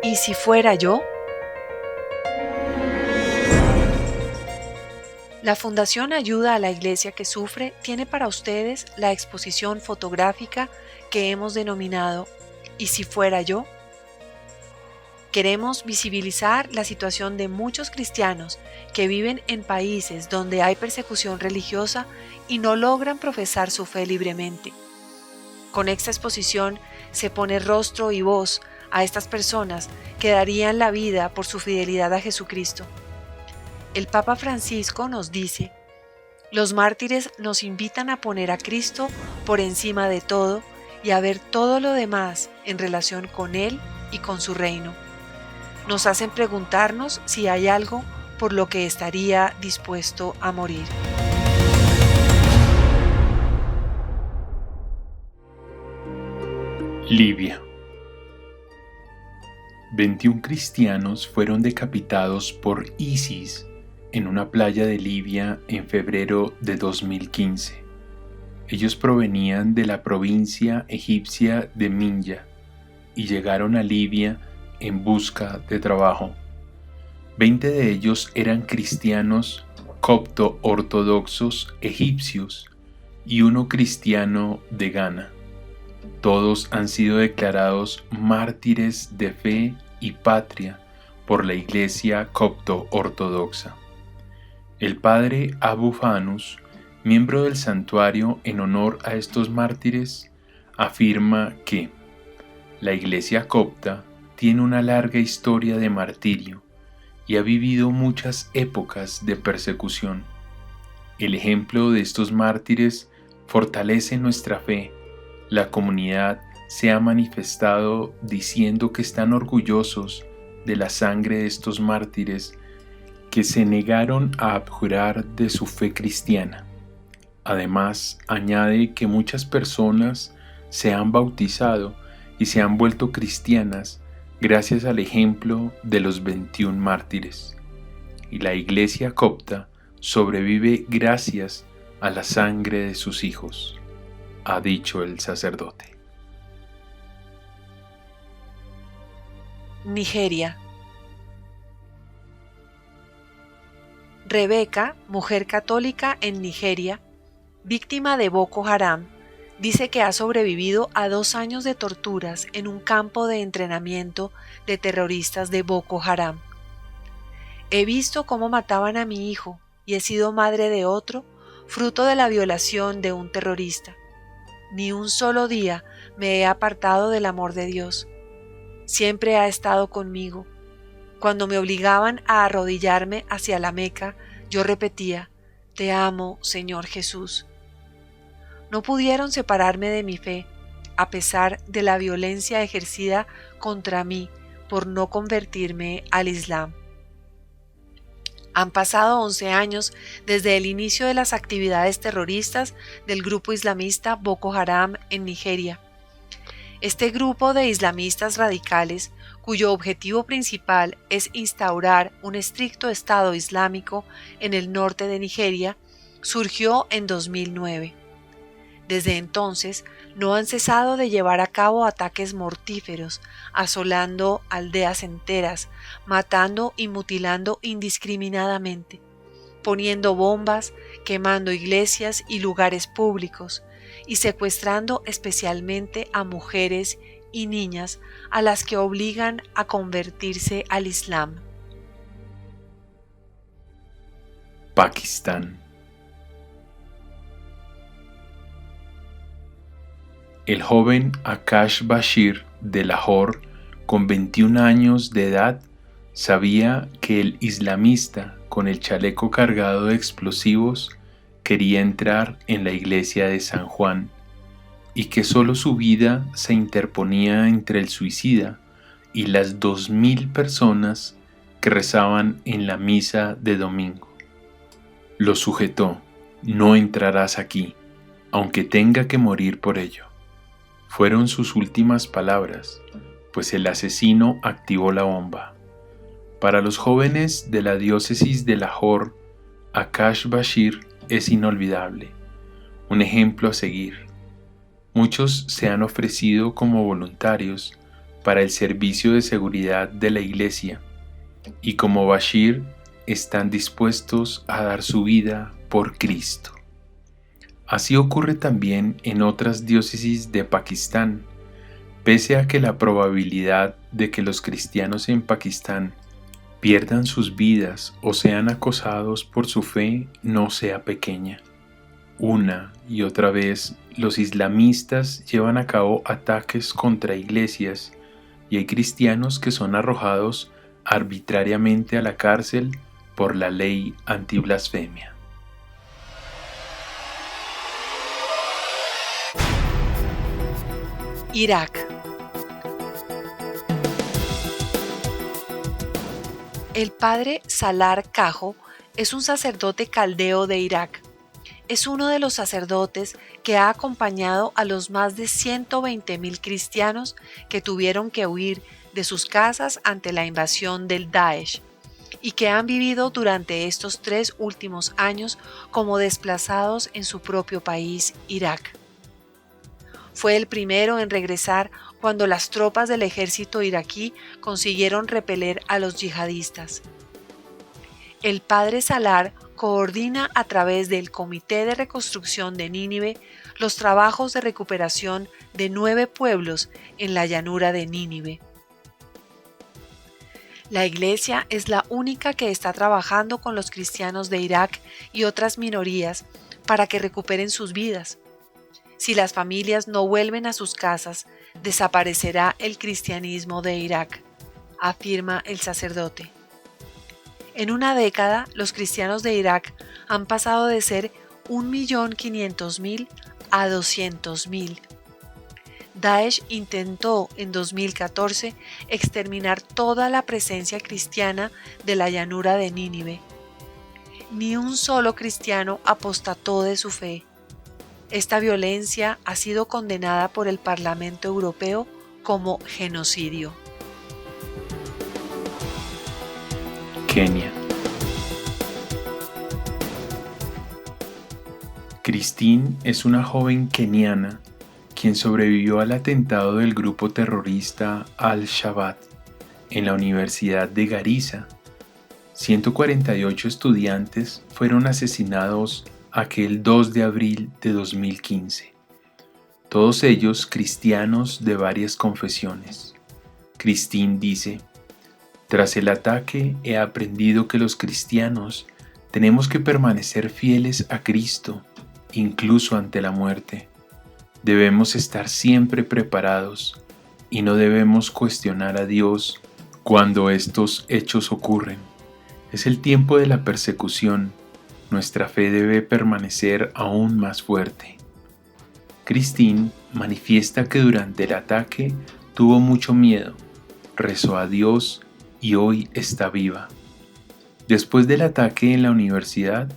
¿Y si fuera yo? La Fundación Ayuda a la Iglesia que Sufre tiene para ustedes la exposición fotográfica que hemos denominado ¿Y si fuera yo? Queremos visibilizar la situación de muchos cristianos que viven en países donde hay persecución religiosa y no logran profesar su fe libremente. Con esta exposición se pone rostro y voz a estas personas que darían la vida por su fidelidad a Jesucristo. El Papa Francisco nos dice: los mártires nos invitan a poner a Cristo por encima de todo y a ver todo lo demás en relación con Él y con su reino. Nos hacen preguntarnos si hay algo por lo que estaría dispuesto a morir. Libia. 21 cristianos fueron decapitados por ISIS en una playa de Libia en febrero de 2015. Ellos provenían de la provincia egipcia de Minya y llegaron a Libia en busca de trabajo. 20 de ellos eran cristianos copto-ortodoxos egipcios y uno cristiano de Ghana. Todos han sido declarados mártires de fe y patria por la Iglesia copto-ortodoxa. El padre Abu Fanus, miembro del santuario en honor a estos mártires, afirma que la Iglesia copta tiene una larga historia de martirio y ha vivido muchas épocas de persecución. El ejemplo de estos mártires fortalece nuestra fe. La comunidad se ha manifestado diciendo que están orgullosos de la sangre de estos mártires que se negaron a abjurar de su fe cristiana. Además, añade que muchas personas se han bautizado y se han vuelto cristianas gracias al ejemplo de los 21 mártires. Y la Iglesia copta sobrevive gracias a la sangre de sus hijos, ha dicho el sacerdote. Nigeria. Rebeca, mujer católica en Nigeria, víctima de Boko Haram, dice que ha sobrevivido a 2 años de torturas en un campo de entrenamiento de terroristas de Boko Haram. He visto cómo mataban a mi hijo y he sido madre de otro, fruto de la violación de un terrorista. Ni un solo día me he apartado del amor de Dios. Siempre ha estado conmigo. Cuando me obligaban a arrodillarme hacia la Meca, yo repetía: te amo, Señor Jesús. No pudieron separarme de mi fe, a pesar de la violencia ejercida contra mí por no convertirme al Islam. Han pasado 11 años desde el inicio de las actividades terroristas del grupo islamista Boko Haram en Nigeria. Este grupo de islamistas radicales, cuyo objetivo principal es instaurar un estricto Estado islámico en el norte de Nigeria, surgió en 2009. Desde entonces, no han cesado de llevar a cabo ataques mortíferos, asolando aldeas enteras, matando y mutilando indiscriminadamente, poniendo bombas, quemando iglesias y lugares públicos, y secuestrando especialmente a mujeres y niñas a las que obligan a convertirse al Islam. Pakistán. El joven Akash Bashir de Lahore, con 21 años de edad, sabía que el islamista con el chaleco cargado de explosivos quería entrar en la iglesia de San Juan y que solo su vida se interponía entre el suicida y las 2000 personas que rezaban en la misa de domingo. Lo sujetó: no entrarás aquí, aunque tenga que morir por ello. Fueron sus últimas palabras, pues el asesino activó la bomba. Para los jóvenes de la diócesis de Lahore, Akash Bashir es inolvidable, un ejemplo a seguir. Muchos se han ofrecido como voluntarios para el servicio de seguridad de la Iglesia y como Bashir están dispuestos a dar su vida por Cristo. Así ocurre también en otras diócesis de Pakistán, pese a que la probabilidad de que los cristianos en Pakistán pierdan sus vidas o sean acosados por su fe no sea pequeña. Una y otra vez, los islamistas llevan a cabo ataques contra iglesias y hay cristianos que son arrojados arbitrariamente a la cárcel por la ley antiblasfemia. Irak. El padre Salar Kajo es un sacerdote caldeo de Irak. Es uno de los sacerdotes que ha acompañado a los más de 120.000 cristianos que tuvieron que huir de sus casas ante la invasión del Daesh y que han vivido durante estos 3 últimos años como desplazados en su propio país, Irak. Fue el primero en regresar cuando las tropas del ejército iraquí consiguieron repeler a los yihadistas. El padre Salar coordina a través del Comité de Reconstrucción de Nínive los trabajos de recuperación de 9 pueblos en la llanura de Nínive. La Iglesia es la única que está trabajando con los cristianos de Irak y otras minorías para que recuperen sus vidas. Si las familias no vuelven a sus casas, desaparecerá el cristianismo de Irak, afirma el sacerdote. En una década, los cristianos de Irak han pasado de ser 1.500.000 a 200.000. Daesh intentó en 2014 exterminar toda la presencia cristiana de la llanura de Nínive. Ni un solo cristiano apostató de su fe. Esta violencia ha sido condenada por el Parlamento Europeo como genocidio. Kenia. Christine es una joven keniana quien sobrevivió al atentado del grupo terrorista Al-Shabaab en la Universidad de Garissa. 148 estudiantes fueron asesinados aquel 2 de abril de 2015, todos ellos cristianos de varias confesiones. Christine dice: tras el ataque he aprendido que los cristianos tenemos que permanecer fieles a Cristo, incluso ante la muerte. Debemos estar siempre preparados y no debemos cuestionar a Dios cuando estos hechos ocurren. Es el tiempo de la persecución. Nuestra fe debe permanecer aún más fuerte. Christine manifiesta que durante el ataque tuvo mucho miedo, rezó a Dios y hoy está viva. Después del ataque en la universidad,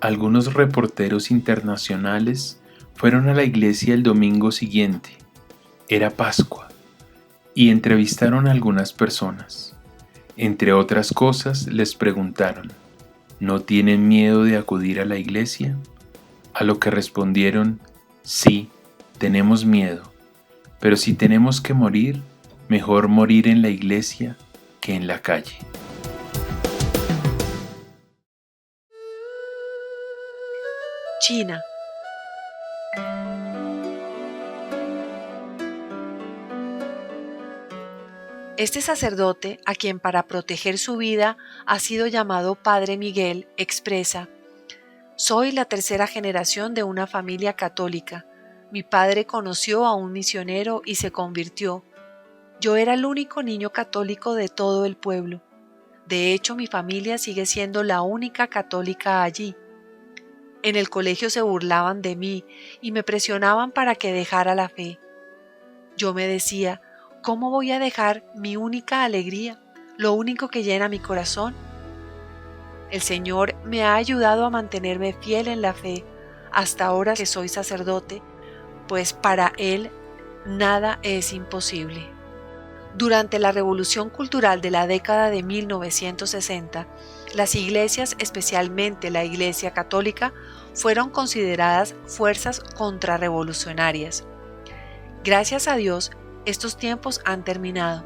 algunos reporteros internacionales fueron a la iglesia el domingo siguiente, era Pascua, y entrevistaron a algunas personas. Entre otras cosas, les preguntaron: ¿no tienen miedo de acudir a la iglesia? A lo que respondieron: sí, tenemos miedo, pero si tenemos que morir, mejor morir en la iglesia que en la calle. China. Este sacerdote, a quien para proteger su vida ha sido llamado Padre Miguel, expresa: soy la 3ª generación de una familia católica. Mi padre conoció a un misionero y se convirtió. Yo era el único niño católico de todo el pueblo. De hecho, mi familia sigue siendo la única católica allí. En el colegio se burlaban de mí y me presionaban para que dejara la fe. Yo me decía: ¿cómo voy a dejar mi única alegría, lo único que llena mi corazón? El Señor me ha ayudado a mantenerme fiel en la fe hasta ahora que soy sacerdote, pues para Él nada es imposible. Durante la Revolución Cultural de la década de 1960, las iglesias, especialmente la Iglesia Católica, fueron consideradas fuerzas contrarrevolucionarias. Gracias a Dios, estos tiempos han terminado.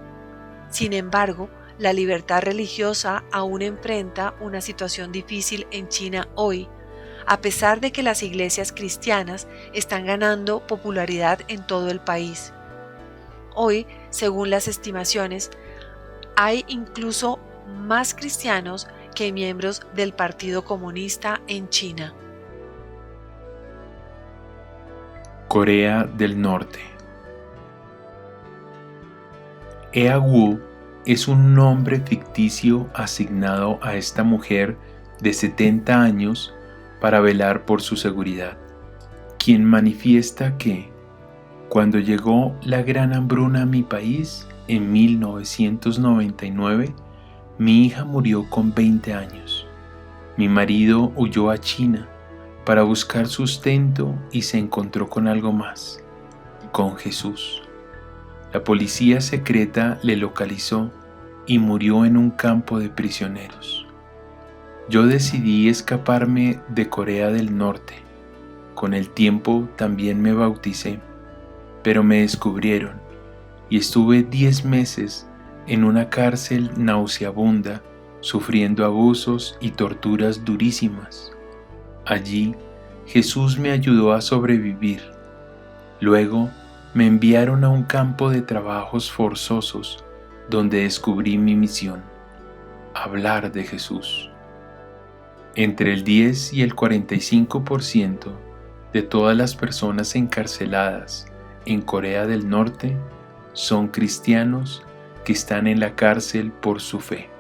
Sin embargo, la libertad religiosa aún enfrenta una situación difícil en China hoy, a pesar de que las iglesias cristianas están ganando popularidad en todo el país. Hoy, según las estimaciones, hay incluso más cristianos que miembros del Partido Comunista en China. Corea del Norte. Ea Wu es un nombre ficticio asignado a esta mujer de 70 años para velar por su seguridad, quien manifiesta que, cuando llegó la gran hambruna a mi país en 1999, mi hija murió con 20 años. Mi marido huyó a China para buscar sustento y se encontró con algo más, con Jesús. La policía secreta le localizó y murió en un campo de prisioneros. Yo decidí escaparme de Corea del Norte. Con el tiempo también me bauticé, pero me descubrieron y estuve 10 meses en una cárcel nauseabunda, sufriendo abusos y torturas durísimas. Allí, Jesús me ayudó a sobrevivir. Luego, me enviaron a un campo de trabajos forzosos, donde descubrí mi misión: hablar de Jesús. Entre el 10 y el 45% de todas las personas encarceladas en Corea del Norte son cristianos que están en la cárcel por su fe.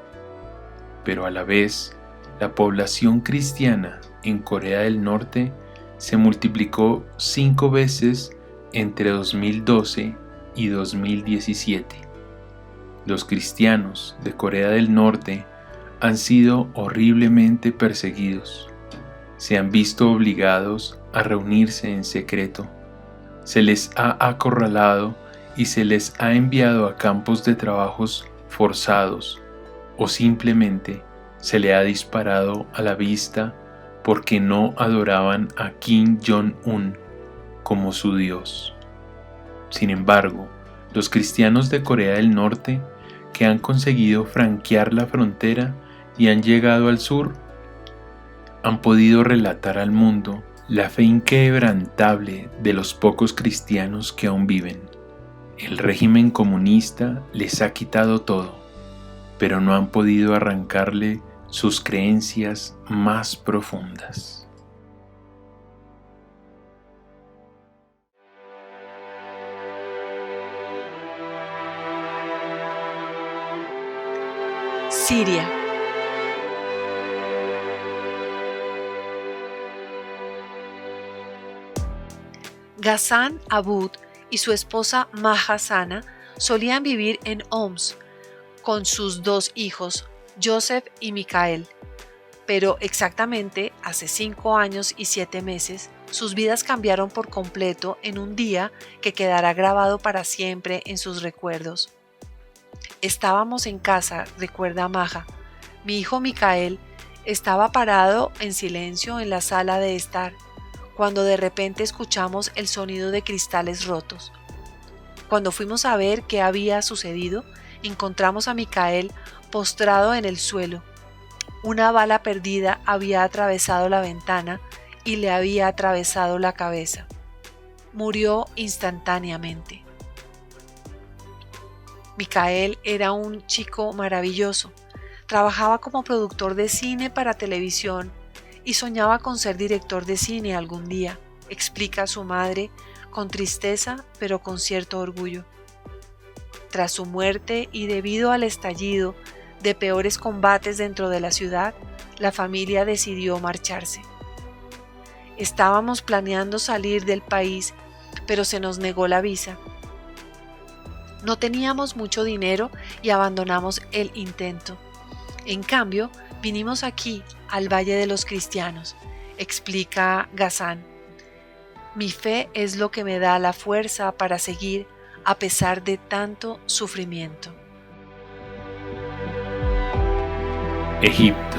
Pero a la vez, la población cristiana en Corea del Norte se multiplicó 5 veces entre 2012 y 2017. Los cristianos de Corea del Norte han sido horriblemente perseguidos. Se han visto obligados a reunirse en secreto. Se les ha acorralado y se les ha enviado a campos de trabajos forzados, o simplemente se le ha disparado a la vista porque no adoraban a Kim Jong-un como su Dios. Sin embargo, los cristianos de Corea del Norte que han conseguido franquear la frontera y han llegado al sur, han podido relatar al mundo la fe inquebrantable de los pocos cristianos que aún viven. El régimen comunista les ha quitado todo, pero no han podido arrancarle sus creencias más profundas. Siria. Ghassan Abud y su esposa Maha Sana solían vivir en Homs con sus 2 hijos, Joseph y Michael, pero exactamente hace 5 años y 7 meses sus vidas cambiaron por completo en un día que quedará grabado para siempre en sus recuerdos. Estábamos en casa, recuerda Maha. Mi hijo Michael estaba parado en silencio en la sala de estar, cuando de repente escuchamos el sonido de cristales rotos. Cuando fuimos a ver qué había sucedido, encontramos a Michael postrado en el suelo. Una bala perdida había atravesado la ventana y le había atravesado la cabeza. Murió instantáneamente. Michael era un chico maravilloso. Trabajaba como productor de cine para televisión y soñaba con ser director de cine algún día, explica su madre con tristeza pero con cierto orgullo. Tras su muerte y debido al estallido de peores combates dentro de la ciudad, la familia decidió marcharse. Estábamos planeando salir del país, pero se nos negó la visa. No teníamos mucho dinero y abandonamos el intento. En cambio, vinimos aquí, al Valle de los Cristianos, explica Ghassan. Mi fe es lo que me da la fuerza para seguir a pesar de tanto sufrimiento. Egipto.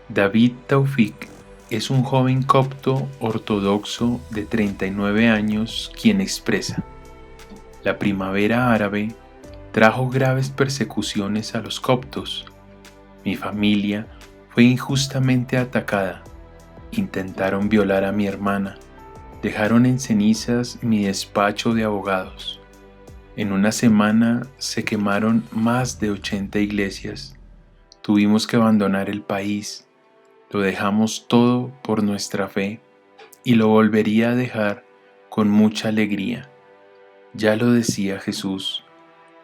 David Taufik es un joven copto ortodoxo de 39 años quien expresa: la primavera árabe trajo graves persecuciones a los coptos. Mi familia fue injustamente atacada. Intentaron violar a mi hermana. Dejaron en cenizas mi despacho de abogados. En una semana se quemaron más de 80 iglesias. Tuvimos que abandonar el país. Lo dejamos todo por nuestra fe y lo volvería a dejar con mucha alegría. Ya lo decía Jesús: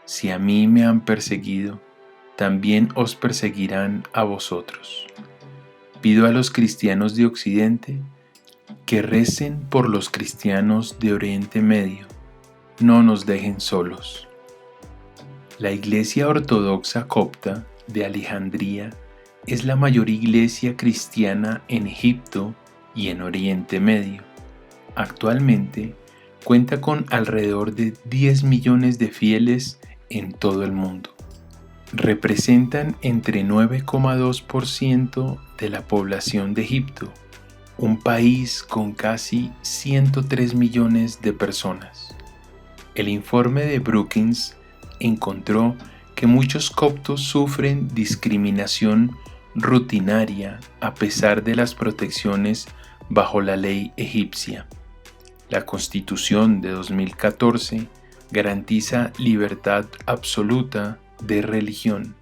si a mí me han perseguido, también os perseguirán a vosotros. Pido a los cristianos de Occidente que recen por los cristianos de Oriente Medio. No nos dejen solos. La Iglesia Ortodoxa Copta de Alejandría es la mayor iglesia cristiana en Egipto y en Oriente Medio. Actualmente cuenta con alrededor de 10 millones de fieles en todo el mundo. Representan entre 9,2% de la población de Egipto, un país con casi 103 millones de personas. El informe de Brookings encontró que muchos coptos sufren discriminación rutinaria a pesar de las protecciones bajo la ley egipcia. La Constitución de 2014 garantiza libertad absoluta de religión,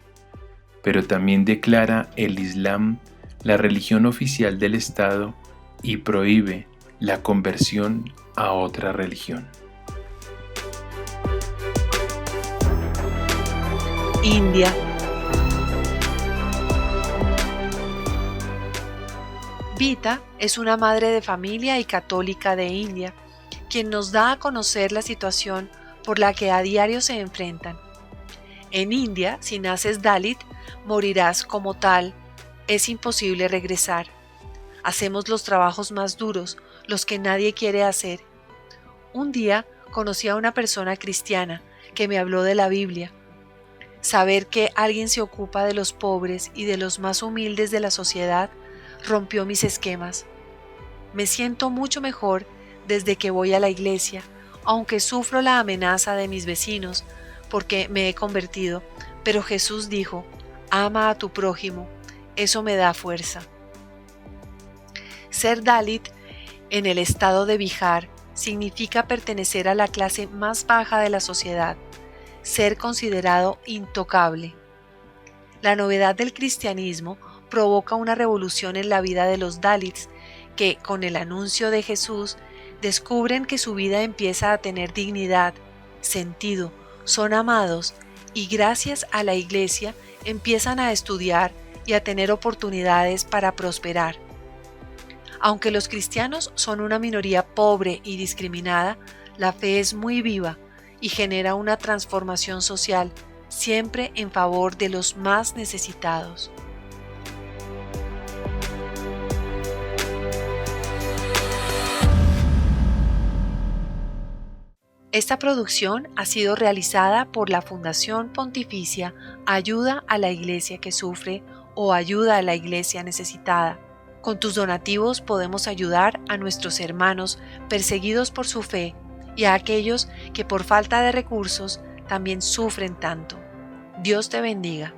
pero también declara el Islam la religión oficial del Estado y prohíbe la conversión a otra religión. India. Vita es una madre de familia y católica de India, quien nos da a conocer la situación por la que a diario se enfrentan. En India, si naces Dalit, morirás como tal. Es imposible regresar. Hacemos los trabajos más duros, los que nadie quiere hacer. Un día conocí a una persona cristiana que me habló de la Biblia. Saber que alguien se ocupa de los pobres y de los más humildes de la sociedad rompió mis esquemas. Me siento mucho mejor desde que voy a la iglesia, aunque sufro la amenaza de mis vecinos porque me he convertido, pero Jesús dijo: ama a tu prójimo. Eso me da fuerza. Ser Dalit en el estado de Bihar significa pertenecer a la clase más baja de la sociedad, ser considerado intocable. La novedad del cristianismo provoca una revolución en la vida de los Dalits que, con el anuncio de Jesús, descubren que su vida empieza a tener dignidad, sentido, son amados y gracias a la iglesia empiezan a estudiar y a tener oportunidades para prosperar. Aunque los cristianos son una minoría pobre y discriminada, la fe es muy viva y genera una transformación social, siempre en favor de los más necesitados. Esta producción ha sido realizada por la Fundación Pontificia Ayuda a la Iglesia que Sufre o Ayuda a la Iglesia Necesitada. Con tus donativos podemos ayudar a nuestros hermanos perseguidos por su fe y a aquellos que por falta de recursos también sufren tanto. Dios te bendiga.